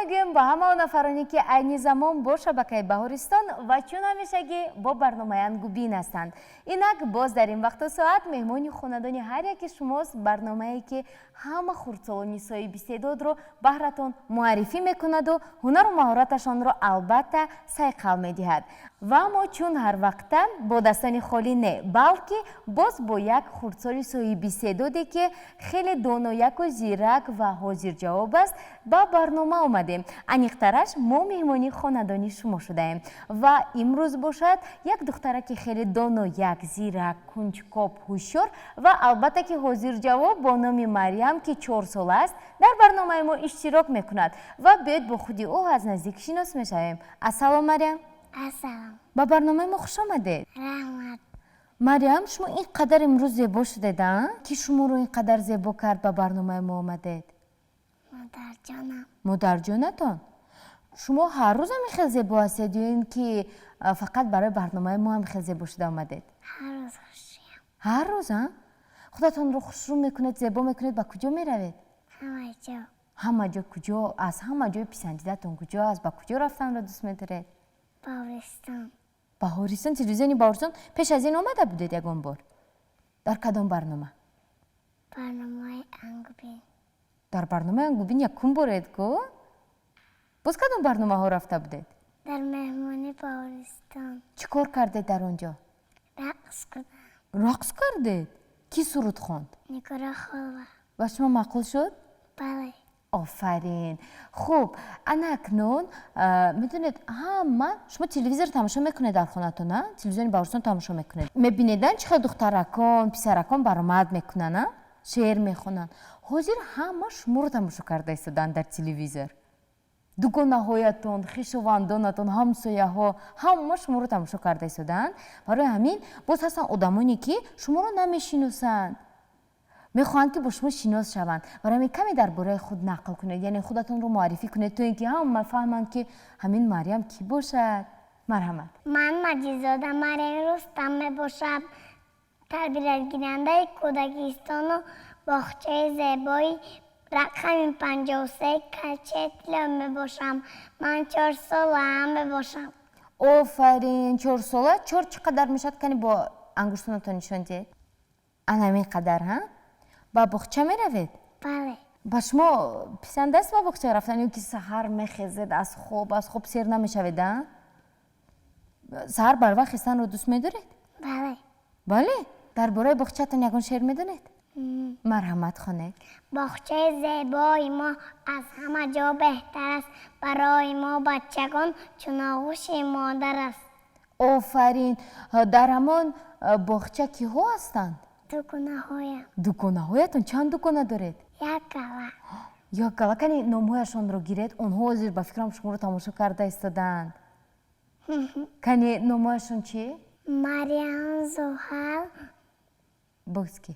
мегӯем ба ҳамаон нафароне ки айни замон бо шабакаи Баҳористон ва чун ҳамешагӣ бо барномаи Ангубин ҳастанд. Инак боз дар ин вақту соат меҳмони хонадони ҳар яке шумост, барномае ки ҳама хурдсолони соҳиби истеъдодро баҳратон муаррифӣ мекунаду ҳунару маҳораташонро албатта сайқал медиҳад. Ва мо чун ҳар вақта бо дастони холӣ не, балки боз бо як хурдсоли соҳиби истеъдоде ки хеле донояку зирак ва ҳозирҷавоб аст ба барнома омадем. Аниқтараш мо меҳмони хонадони шумо шудаем ва имрӯз бошад як духтараки хеле донояк, зирак, кунҷкоб, ҳушёр ва албатта ки ҳозирҷавоб бо номи Марям ки 4 сола аст дар барномаи мо иштирок мекунад ва биёед бо худи ӯ аз наздик шинос мешавем. Ассалом Марям. Ассалом. ба барномаи мо хуш омадед. Раҳмат. Марям, шумо ин қадар имрӯз зебо шудед, ки шуморо ин қадар зебо кард ба барномаи мо омадед? Модарҷонам. Модарҷонатон? Шумо ҳар рӯз ҳам хел зебо ҳастед ё ин ки фақат барои барномаи мо ҳам хел зебо шуда омадед? Ҳар рӯз хушрӯям. Ҳар рӯз, худатонро хушрӯ мекунед, зебо мекунед, ба куҷо меравед? Ҳама ҷо. Ҳама ҷо куҷо? Аз ҳама ҷои писандидатон куҷо аст? Ба куҷо рафтанро дӯст медоред? Баҳористон. Баҳористон? Телевизиони Баҳористон пеш аз ин омада будед ягон бор? Дар кадом барнома? Барномаи Ангубин. Дар барномаи Ангубин якум боред ку? Боз кадом барномаҳо рафта будед? Дар меҳмони Баҳористон. Чӣ кор кардед дар он ҷо? Рақс кардам. Рақс кардед? Ки суруд хонд? Нигора холва. ва шумо маъқул шуд? Бале. офарин. Хуб, ана акнун медонед ҳама шумо телевизор тамошо мекунед дар хонатон, телевизиони Баҳористон тамошо мекунед. Мебинедан чӣ хел духтаракон, писаракон баромад мекунанд, шеър мехонанд. ҳозир ҳама шуморо тамошо карда истоданд дар телевизор. дугонаҳоятон, хишовандонатон, ҳамсояҳо ҳама шуморо тамошо карда истоданд. барои ҳамин боз ҳастанд одамоне ки шуморо намешиносанд, мехоҳанд ки бо шумо шинос шаванд. барои ҳамин каме дар бораи худ нақл кунед, яъне худатонро муаррифӣ кунед, то ин ки ҳама фаҳманд ки ҳамин Марям кӣ бошад. Марҳамат. Ман Маҷизода Марями Рустам мебошам. Тарбиятгирандаи кӯдакистону боғчаи зебои рақами 53 Качетлиё мебошам. Ман 4 солаам мебошам. офарин. 4 сола? 4 чӣ қадар мешавад? Кани бо ангуштонатон нишон диҳед. ана ҳамин қадар, ба боғча меравед? Бале. ба шумо писанд аст ба боғча рафтан ё ки саҳар мехезед аз хоб сер намешавед? саҳар барвақт хистанро дӯст медоред? Бале. бале. дар бораи боғчаатон ягон шеър медонед? марҳамат хонед. боғчаи зебои мо аз ҳама ҷо беҳтар аст. барои мо бачагон чун оғӯши модар аст. офарин. дар ҳамон боғча киҳо ҳастанд? дугонаҳоям. дугонаҳоятон чанд дугона доред? як гала. як гала. Кани номҳояшонро гиред? онҳо ҳозир ба фикрам шуморо тамошо карда истоданд. кани номҳояшон чӣ? Марям, Зуҳал, боз ки?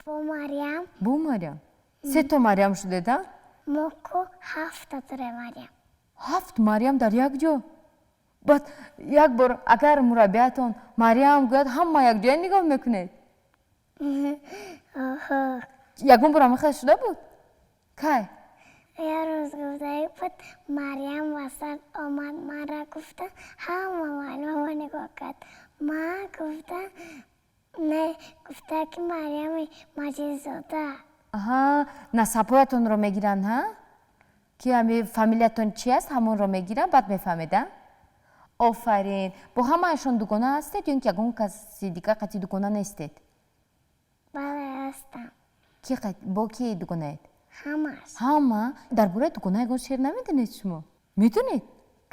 бу Марям, бу Марям. 3 то Марям шудед? моку 7 дуре Марям. 7 Марям дар як ҷо? баъд як бор агар мураббиатон Марям гӯяд ҳама якҷоя нигоҳ мекунед? ягон бор ҳамин хел шуда буд? кай? я рӯз гуфтаи буд Марям васат омад, манро гуфта ҳама маълума нигоҳ кард. ман гуфта не, гуфта ки Марями Маҷизода. насабҳоятонро мегиранд, ки ҳами фамилиятон чи аст ҳамонро мегиранд, баъд мефаҳмед? офарин. бо ҳамаашон дугона ҳастед ё ин ки ягон каси дигар қатъи дугона нестед? бале ҳастам. бо ки дугонаед? ҳамаш. ҳама? дар бораи дугона ягон шеър намедонед шумо? медонед?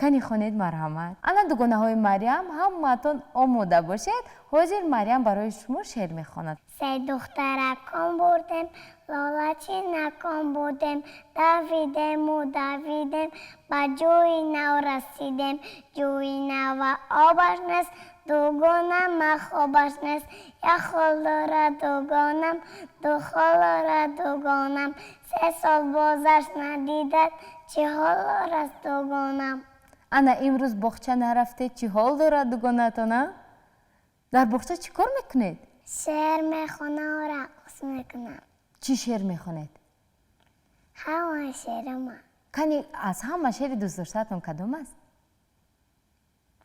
кани хонед. марҳамат. ана дугонаҳои Марям, ҳамаатон омода бошед. ҳозир Марям барои шумо шеър мехонад. се духтаракон бурдем, лолачинакон будем, давидему давидем, ба ҷӯи нав расидем. ҷӯи нава обаш нест, дугона махобаш нест. як хол дорад дугонам, ду хол дорад дугонам. 3 сол бозаш надидад, чӣ ҳол дорад дугонам. ана имрӯз боғча нарафтед, чӣ ҳол дорад дугонаатон? дар боғча чӣ кор мекунед? шеър мехонам, рақс мекунам. чӣ шеър мехонед? ҳама шеърама. کانی از همه شعر دوست داشتهتون کدوم است؟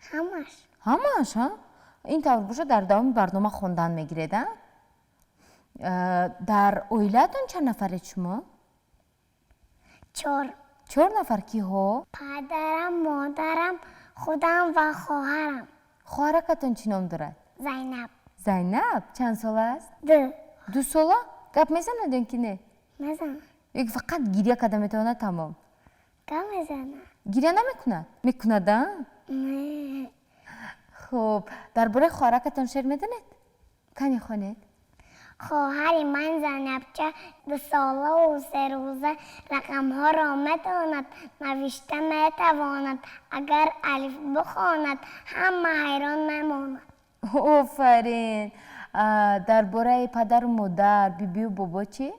همش. همش ها؟ این طور باشه در دوام برنامه خوندن میگیرید ها؟ در اویلتون چند نفرید شما؟ 4. 4 نفر کی ها؟ پدرم، مادرم، خودم و خواهرم. خواهرکتون چی نام دارد؟ زینب. زینب چند سال است؟ 2. 2 ساله؟ گپ میزندین که نه؟ میزنم. یک فقط گریه کده میتونه تمام. گپ میزنم. گریه نمیکنه؟ میکنه ها؟ نه. خب درباره خواهرکتون شعر میدونید؟ کنی خونید؟ خواهر من زینبچه 2 ساله و 3 روزه رقم ها را میداند، نوشته میتواند، اگر الف بخواند همه حیران میماند. آفرین. درباره پدر و مادر بیبی و بابا چی؟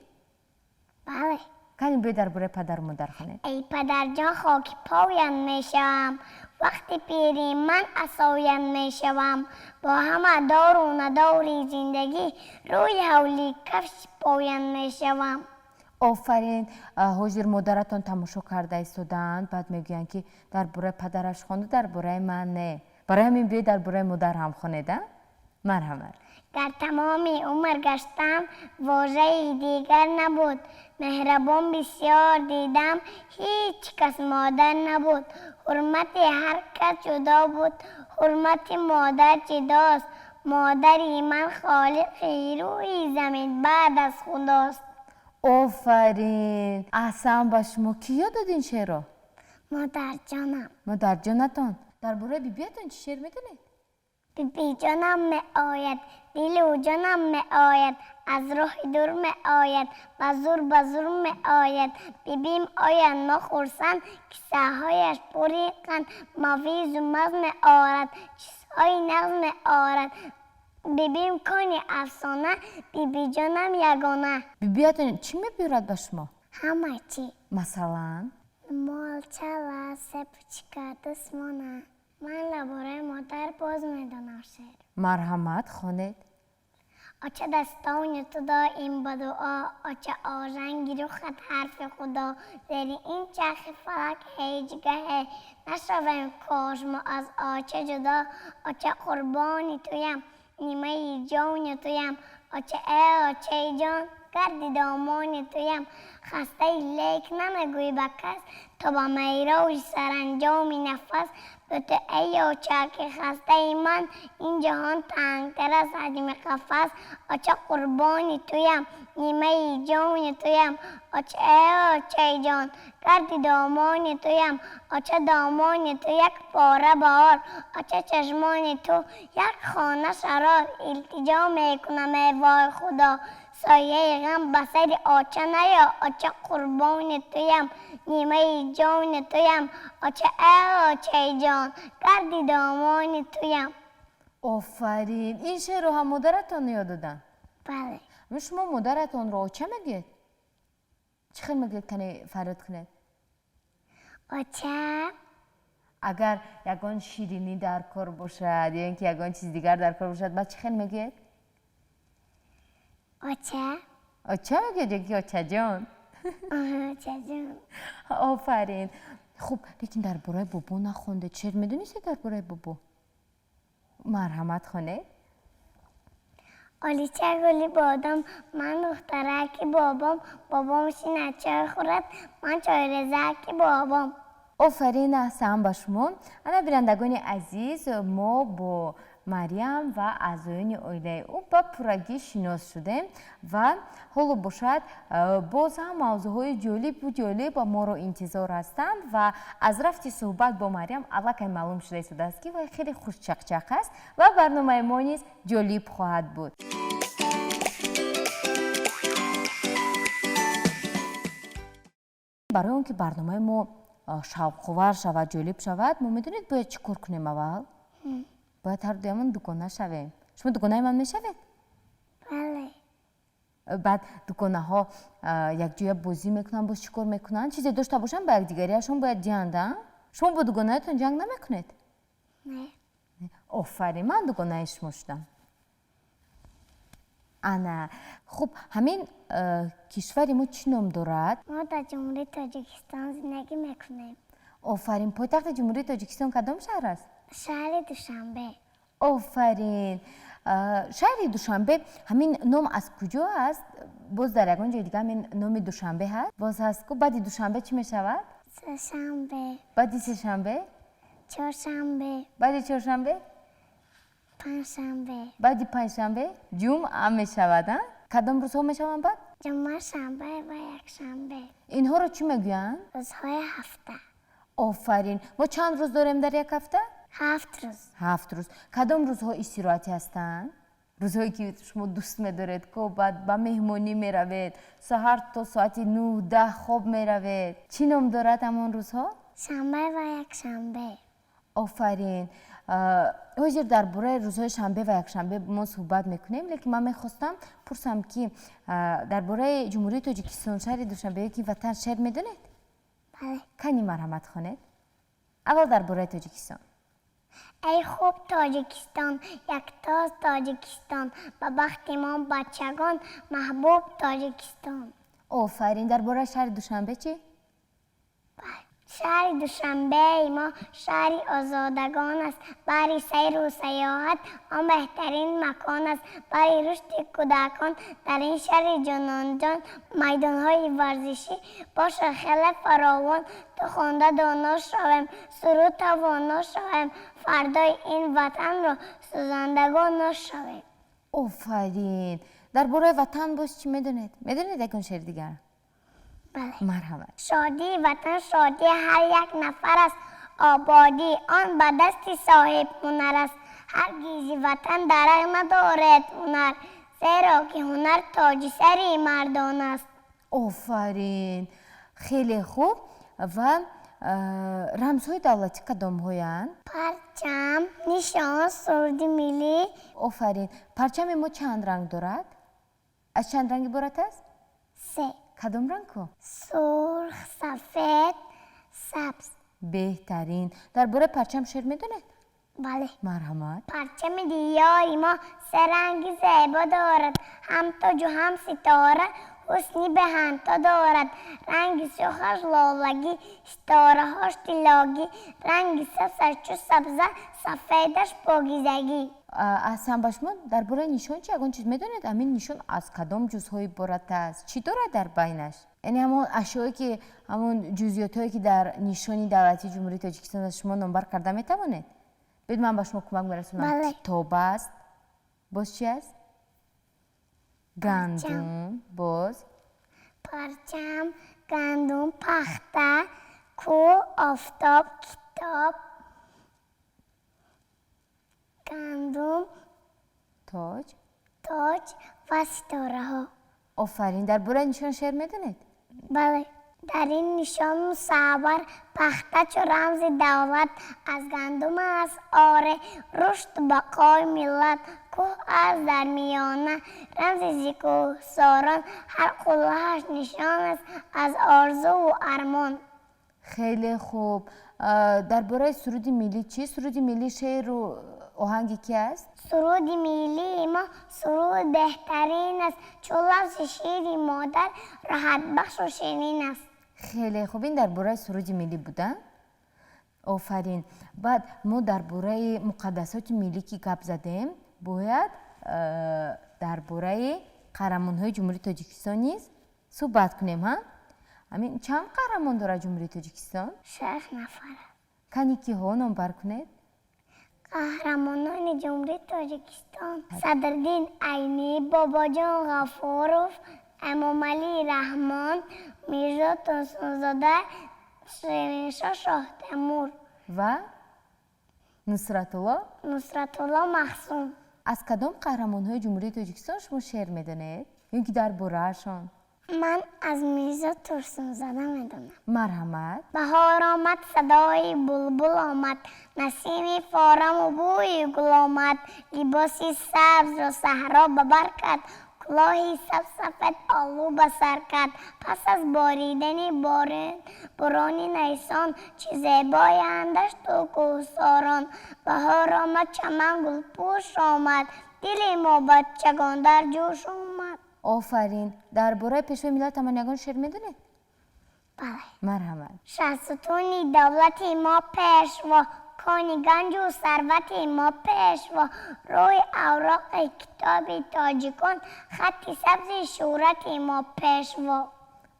بله. کنی بیا درباره پدر و مادر خونید. ای پدر جان خاک پایم میشم، وقتی پیری من عصایم میشوم، با همه دار و نداری زندگی روی حولی کفش پایم میشوم. آفرین. حضور مادرتون تماشا کرده ایستادند، بعد میگوین که درباره پدرش خونده، درباره من نه. برای همین بیا درباره مادر هم خونید. مرحمت. در تمام عمر گشتم واژه‌ای دیگر نبود، مهربان بسیار دیدم هیچ کس مادر نبود. حرمت هر کس جدا بود، حرمت مادر جداست، مادری من خالقی روی زمین بعد از خداست. آفرین. احسن به شما. کی یاد دادین شعر رو؟ مادر جانم. مادر جانتون. درباره بیبیتون چی شعر میدونید؟ بیبی جانم می آید، دل و جانم می آید، از راه دور می آید، بزور می آید. بیبیم آید ما خورسند، کیسه هایش پریقند، مویز و مز می آرد، چیزهای نغز می آرد. بیبیم کنی افسانه، بیبی جانم یگانه. بیبیتون چی میبیرد به شما؟ همه چی. مثلا؟ مالچه سپچکه دسمانه. من لباره مادر باز میدانم شعر. مرحمت خونید. آچه دستان تو دائم با دعا، آچه آرنگی رو خط حرف خدا، زیر این چرخ فلک هیچگه نشویم کاش ما از آچه جدا. آچه قربانی تویم، نیمه جان تویم، آچه ای آچه جان گردی دامان تویم. خسته لیک نمیگوی به کس، تو با میراج سرانجامی نفس. به تو ای آچه که خسته ای من، این جهان تنگتر از حجم قفس. آچه قربانی تویم، نیمه جان تویم، آچه ای آچه جان گردی دامان تویم. آچه دامان تو یک پاره بهار، آچه چشمان تو یک خانه شرار. التجا میکنم ای وای خدا، سایه غم بسر آچه نیا. آچه قربان تویم، نیمه جان تویم، آچه ای آچه جان گردی دامان تویم. آفرین. این شعر رو هم مادرتون یاد دادن؟ بله. شما مادرتون رو چه میگید؟ چی خیلی میگید کنی فراد کنید؟ آچه. اگر یگان شیرینی در کار باشد یا اینکه یگان چیز دیگر در کار باشد بعد چی خیلی میگید؟ آچه. آچه میگید یکی آچه جان؟ آچه جان. آفرین. خب لیکن درباره بابا نخونده. شعر میدونید درباره بابا؟ مرحمت خونه. آلیچه گلی بادم، من دخترکی بابام شینه چای خورد، من چای رزکی بابام. آفرین. احسن به شما. انا بینندگان عزیز، ما با مریم و اعضایان عائله او با پورگی شناس شدیم و حالا باشد باز هم موضوعهای جالب و ما رو انتظار هستند و از رفت صحبت با مریم الکی معلوم شده است که خیلی خوش چقچق است و برنامه ما نیز جالب خواهد بود. برای اون که برنامه ما شوق‌آور شود، جالب شود، ما میدونید باید چی کار کنیم اول؟ باید هر دویمون دکانه شویم. شما دکانه من میشوید؟ بله. بعد دکانه ها یک جای بازی میکنن، باز چی کار میکنن؟ چیزی داشته باشن با یک دیگریشون باید جنگ. شما با دکانه هاتون جنگ نمیکنید؟ نه. آفرین. من دکانه شما شدم. ана хуб ҳамин кишвари мо чӣ ном дорад? ما در جمهوری تاجیکستان زندگی میکنیم. офарин пойтахти ҷумҳурии тоҷикистон кадом шаҳр аст? شهر دوشنبه. офарин шаҳри душанбе ҳамин ном аз куҷо аст? боз дар ягон ҷои дига ҳамин номи душанбе ҳаст? боз ҳастку баъди душанбе чӣ мешавад? سه‌شنبه. баъди сешанбе? چهارشنبه. баъди чоршанбе? پنجشنبه. баъди панҷшанбе? ҷумъа мешавад. кадом рӯзҳо мешаванд баъд? جمعه شنبه و یکشنبه. инҳоро чӣ мегӯянд? روزهای هفته. офарин мо чанд рӯз дорем дар як ҳафта? 7 روز. 7 рӯз. кадом рӯзҳо истироҳатӣ ҳастанд? рӯзҳое ки шумо дӯст медоред ко баъд ба меҳмонӣ меравед, саҳар то соати 9-10 хоб меравед. чӣ ном дорад ҳамон рӯзҳо? شنبه و یکشنبه. офарин ҳозир дар бораи рӯзҳои шанбе ва якшанбе мо суҳбат мекунем, лекин ман мехостам пурсам ки дар бораи ҷумҳурии тоҷикистон шаҳри душанбеё ки ватан шеър медонед? بله. кани марҳамат хонед. аввал дар бораи тоҷикистон. ای خوب تاجیکستان، یکتاست تاجیکستان، به بخت ما بچگان محبوب تاجیکستان. офарин дар бораи шаҳри душанбе чӣ? شهر دوشنبه ما شهری آزادگان است. برای سیر و سیاحت آن بهترین مکان است. برای رشد کودکان در این شهر جانان میدانهای ورزشی باشه خیلی فراوان. تو خوانده دانا شویم، سرود توانا شویم، فردای این وطن را سوزندگان نشویم. офарин дар бораи ватан боз чӣ медонед? медонед ягон шеър дигар؟ بله. марҳамат. شادی وطن شادی هر یک نفر است. آبادی آن به دست صاحب هنر است. هرگز وطن درک ندارد هنر، زیرا که هنر تاج سری مردان است. офарин хеле хуб. ва рамзҳои давлатӣ кадомҳоянд? پرچم، نشان، سرود ملی. офарин парчами мо чанд ранг дорад? аз чанд ранг иборат аст? 3. кадом рангҳо? سرخ، سفید، سبز. беҳтарин. дар бораи парчам шеър медонед؟ بله. марҳамат. پرچم دیاری ما 3 رنگ زیبا دارد. هم تاج و هم ستاره حسنی به همتا دارد. رنگ سرخش لالگی، ستاره هاش طلاگی، رنگ سبزش چو سبزه، سفیدش پاکیزگی. аҳсан ба шумо дар бораи нишон чӣ ягон чиз медонед? ҳамин нишон аз кадом ҷузъҳо иборат аст? чӣ дорад дар байнаш? яъне ҳамон ашёе ки ҳамон ҷузъиётҳое ки дар нишони давлатии ҷумҳурии тоҷикистон аст шумо номбар карда метавонед? бед ман ба шумо кӯмак мерасонам. бале. китоб аст. боз чӣ аст? гандум. боз پرچم، گندم، پخته، کوه، آفتاب، کتاب، گندم، тоҷ. تاج و ستاره ها. офарин дар бораи нишон шеър медонед؟ بله. در این نشان مصور پخته چو رمز دولت از گندم است آره رشد بقای ملت کوه از در میانه رمز زیکو ساران هر قلهش نشان است از آرزو و ارمان. خیلی خوب. дар бораи суруди миллӣ чӣ? суруди миллӣ шеъру оҳанги ки аст? سرود ملی ما سرود بهترین است چون لفظ شیر مادر راحت بخش و شیرین است. خیلی خوب. ин дар бораи суруди миллӣ буда. офарин. баъд мо дар бораи муқаддасоти миллӣ ки гап задем бояд дар бораи қаҳрамонҳои ҷумҳурии тоҷикистон низ суҳбат кунем. ҳамин чанд қаҳрамон дорад ҷумҳурии тоҷикистон? 6 نفر. кани киҳо номбар кунед? قهرمانان جمهوری تاجیکستان صدرالدین عینی، باباجان غفورов، امامعلی رحمان، میرزا توسن‌زاده، شیرین‌شاه شاه تیمور ва нусратулло. نصرت‌الله مخزوم. аз кадом қаҳрамонҳои ҷумҳурии тоҷикистон шумо шеър медонед? ё ки дар бораашон? من از میرزا توسن‌زاده میدونم. марҳамат. بهار آمد صدای بلبل آمد نسیمی فارم و بوی گل آمد لباسی سبز را صحرا به بر کرد کلاهی سبز آلو به سر کرد پس از باریدن باران نیسان چه زیبایندش تو کوهساران بهار آمد چمن گل پوش آمد دل ما بچگان در جوش اومد. آفرین. درباره پیشوای ملت تمنیگان شعر میدونید؟ بله. مرحمت. شستونی دولت ما پیشوا، کانی گنج و ثروت ما پیشوا، روی اوراق کتاب تاجیکان، خط سبز شهرت ما پیشوا.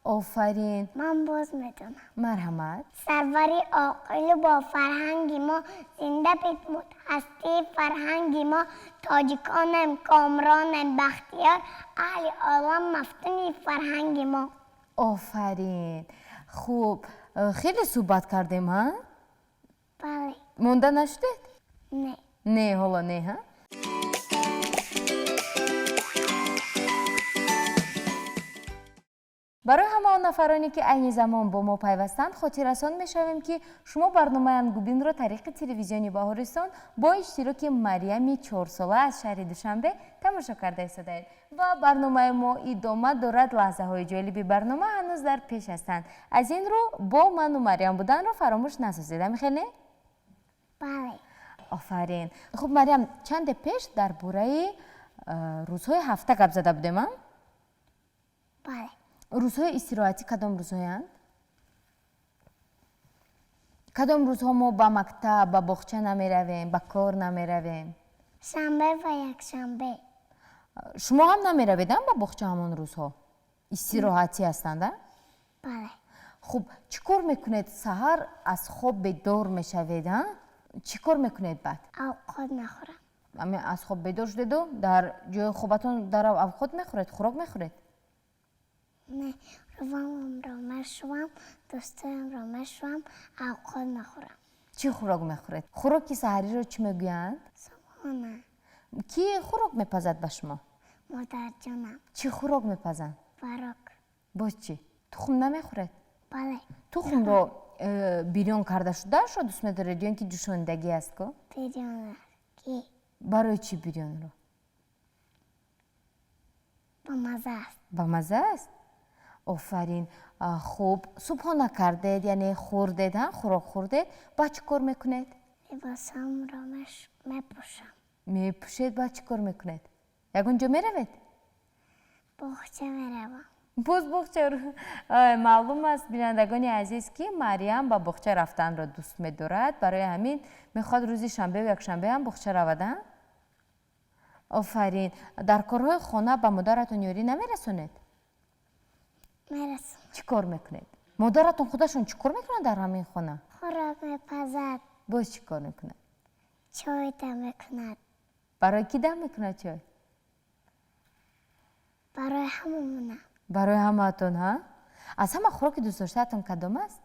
آفرین. من باز میدونم. مرحمت. سروری عاقل با فرهنگی ما، زنده بمود هستی فرهنگی ما، تاجیکانم کامرانم بختیار، اهل عالم مفتونی فرهنگی ما. آفرین. خوب، خیلی صحبت کردیم ها؟ بله. مونده نشدید؟ نه. نه حالا نه ها؟ برای همه نفرانی که این زمان با ما پیوستند خاطررسان می‌شویم که شما برنامه انگوبین را طریق تلویزیونی بهارستان با اشتراک مریم 4 ساله از شهر دوشنبه تماشا کرده هستید و برنامه ما ادامه دارد. لحظه های جالبی برنامه هنوز در پیش هستند. از این رو با من و مریم بودن را فراموش نسازید. میخونه؟ بله. آفرین. خب مریم، چند پیش درباره روزهای هفته گپ زده بودیم ها؟ بله. روزهای استراحتی کدام روزهایند؟ کدام روزها ما با مکتب، با باغچه نمیرویم، با کار نمیرویم؟ شنبه و یک شنبه. شما هم نمیروید با باغچه همون روزها؟ استراحتی هستند؟ بله. خب چیکار میکنید؟ سحر از خواب بیدار میشوید؟ چیکار میکنید بعد؟ اوقات نخورم. اما از خواب بیدار شدید و در جای خوابتون در اوقات میخورید؟ خوراک میخورید؟ نه، روام را مشوام، دوستم را مشوام، اوقات نخورم. چی خوراک میخورید؟ خوراکی سحری رو چی میگویند؟ صبحانه. کی خوراک میپزد به شما؟ مادر جانم. چی خوراک میپزن؟ براک. باز چی؟ تخم نمیخورید؟ بله. تخم رو بیرون کرده شده شو دوست میدارید یا اینکه جوشاندگی است که؟ بیرون کی؟ برای چی بیرون رو؟ با مزه است. با مزه است؟ آفرین. خوب، صبحانه کردید یعنی خوردید ها؟ خوراک خوردید؟ با چی کار میکنید؟ لباسم را میپوشم. میپوشید با چی کار میکنید؟ یکونجا میروید؟ باغچه میروم. باز باغچه رو معلوم است بینندگان عزیز که مریم با باغچه رفتن را دوست می‌دارد. برای همین میخواد روزی شنبه و یک شنبه هم باغچه رودن. آفرین. در کارهای خانه با مادرتون یاری نمیرسونید؟ میرسونم. چی کار میکنید؟ مادرتون خودشون چی کار میکنن در همین خانه؟ خوراک میپزد. باز چی کار میکنه؟ چای دم میکند. برای کی دم میکنه چای؟ برای هممونم. برای همتون ها؟ از همه خوراک دوست داشته‌تون کدام است؟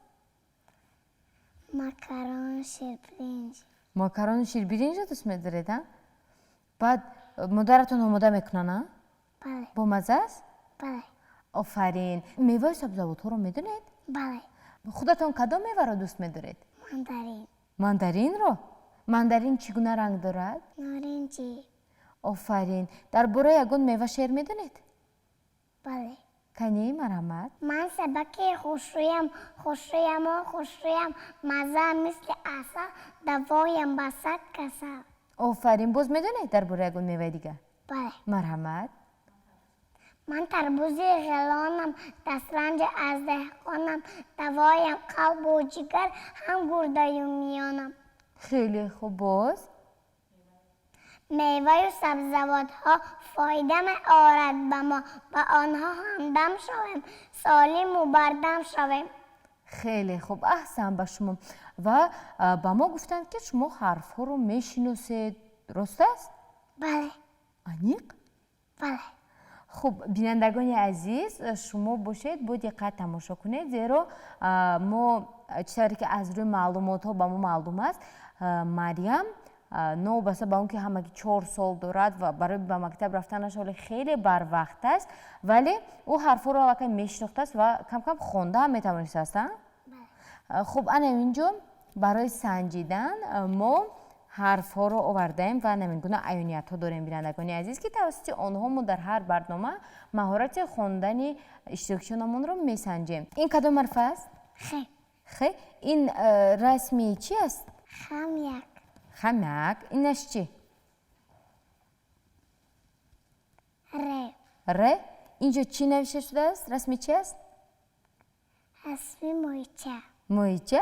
ماکارون شیربرنج. ماکارون و شیر برنج دوست می‌دارید ها؟ بعد مادرتون آماده میکنن ها؟ بله. با مزه است؟ بله. آفرین. میوه سبزیجات رو میدونید؟ بله. خودتون کدام میوه رو دوست می‌دارید؟ ماندارین. ماندارین رو؟ ماندارین چگونه رنگ دارد؟ نارنجی. آفرین. درباره یگان میوه شعر میدونید؟ بله. کنی مرحمت. من سبک خوشرویم مزه مثل عسل، دوایم به صد کسل. آفرین. باز میدونید درباره یگان میوه دیگه؟ بله. مرحمت. من تربوزی غلانم، دسترنج از دهقانم، دوایم قلب و جگر، هم گرده و میانم. خیلی خوب. باز میوه و سبزیجات ها فایده می آورد به ما، به آنها همدم شویم، سالم و بردم شویم. خیلی خوب. احسن به شما. و با ما گفتند که شما حرف ها رو میشناسید، درست است؟ بله. انیق؟ بله. خب بینندگان عزیز شما باشید با دقت تماشا کنید، زیرا ما چطوری که از روی معلومات ها با ما معلوم است مریم نوبسته با اون که همگی 4 سال دارد و برای به مکتب رفتنش خیلی بر وقت است، ولی او حرفا رو الان میشناخته است و کم کم خوانده هم میتوانست است. خب انا اینجا برای سنجیدن ما حرف ها رو آوردیم و نمیگونه عیونیت ها داریم بینندگان عزیز که توسط آنها ما در هر برنامه مهارت خواندن اشتراکیانمون رو میسنجیم. این کدام حرف است؟ خ. این رسمی چی است؟ خمیک. خمیک. اینش چی؟ ر. اینجا چی نوشته شده است؟ رسمی چی است؟ اسمی مویچه. مویچه؟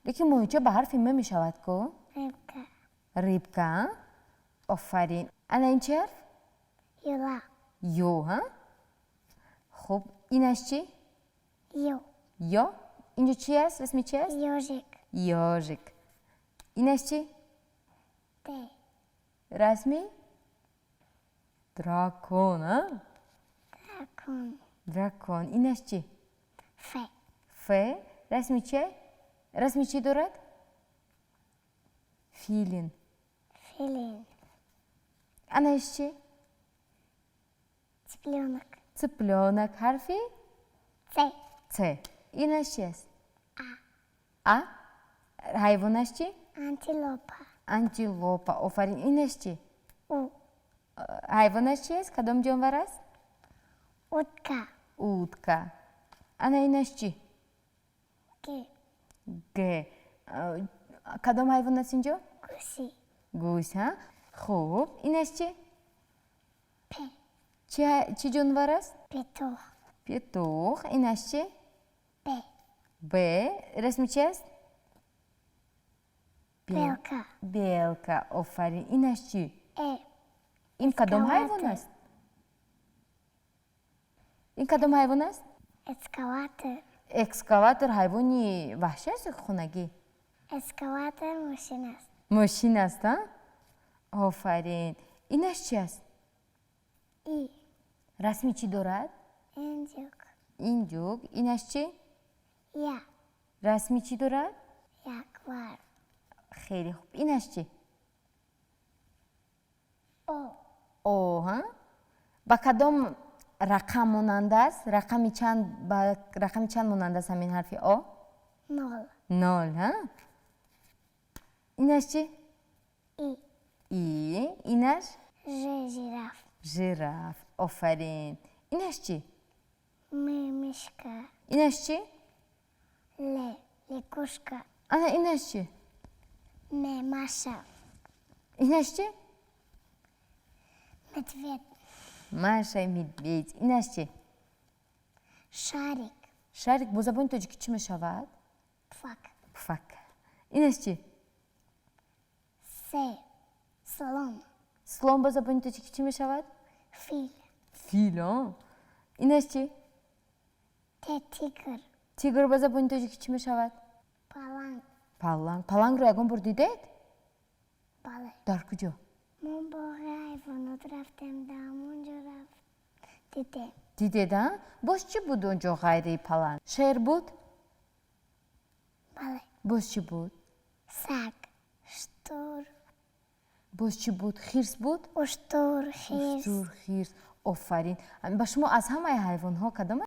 لیکن مویچه به حرف م می شود که؟ ربکه. ریبکه. آفرین. انا این چه حرف؟ یولا. یو ها؟ خب اینش چی؟ یو. یا؟ اینجا چی است؟ رسمی چی است؟ یوژیک. یاژک. اینش چی؟ ته. رسمی؟ دراکون ها؟ دراکون. دراکون. اینش چی؟ ف. ف. رسمی چیه؟ رسمی چی دارد؟ فیلین. فیلین. انش چی؟ цыпленок. цыпленок. حرفی؟ ц. ت. اینش چی است؟ а. ا. حیوانش چی؟ антилопа. انتیلوپا. آفرین. اینش چی؟ у. حیوانش چی است؟ کدام جانور است؟ утка. утка. انا اینش چی؟ г. گ. کدام حیوان است اینجا؟ гуси. گوس ها؟ خوب. اینش چی؟ п. چی جانور است؟ петух. پیتوخ. اینش چی؟ п. ب. رسمی چی است؟ белка. بیلکا. آفرین. اینش چی؟ э. این کدام اسکاواتر. حیوان است؟ این کدام حیوان است؟ эскаватор. اکسکاواتر حیوانی وحشی است یا خونگی؟ эскаватор ماشین است. ماشین است ها؟ آفرین. اینش چی است؟ ای. رسمی چی دارد؟ индюк. این جوگ. اینش چی؟ я. رسمی چی دارد؟ ягуар. خیلی خوب. اینش چی؟ о. او ها؟ با کدام رقم ماننده است؟ رقمی چند ماننده است همین حرفی او؟ ноль. نال ها؟ اینش چی؟ и. ای. اینش؟ жираф. ژیراف. آفرین. اینش چی؟ мышка. اینش چی؟ лягушка. انا اینش چی؟ маша. اینش چی؟ медведь. ماشه میدوید. اینش چی؟ шарик. شریک با زبان تاجیکی چی میشود؟ пфак. پفک. اینش چی؟ с. слон. سلام با زبان تاجیکی چی میشود؟ фил. فیل ها؟ اینش چی؟ تیگر. تیگر با زبان تاجیکی چی میشود؟ پالنگ. پالنگ. پالنگ رو یکم بار دیدید؟ بله. در کجا؟ من با حیوانات رفتم در اونجا رفت دیدم. دیدید ها؟ باز چی بود اونجا غیره پالنگ؟ شیر بود؟ بله. باز چی بود؟ سگ. شتر. باز چی بود؟ خیرس بود؟ اشتر. خیز. اشتر. خیرس. آفرین. با شما از همه حیوان ها کدام